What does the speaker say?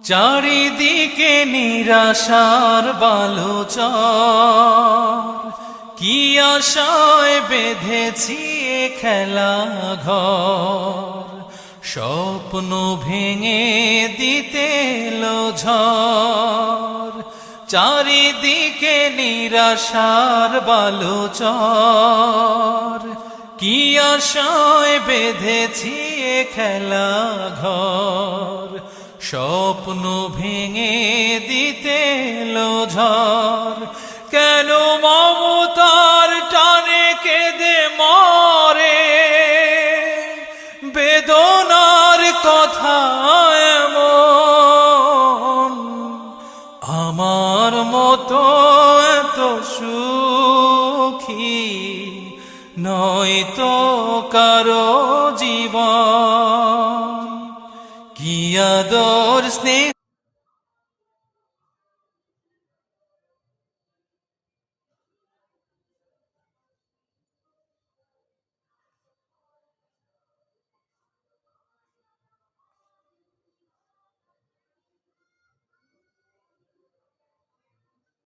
চারিদিকে নিরাশার বালুচর, কি আশায় বেঁধেছি এ খেলা ঘর। স্বপ্ন ভেঙে দিতে এলো ঝড়, চারিদিকে নিরাশার বালুচর, কি আশায় বেঁধেছি এ খেলা ঘর। স্বপ্ন ভেঙে দিতে এলো ঝড়, কেন মমতা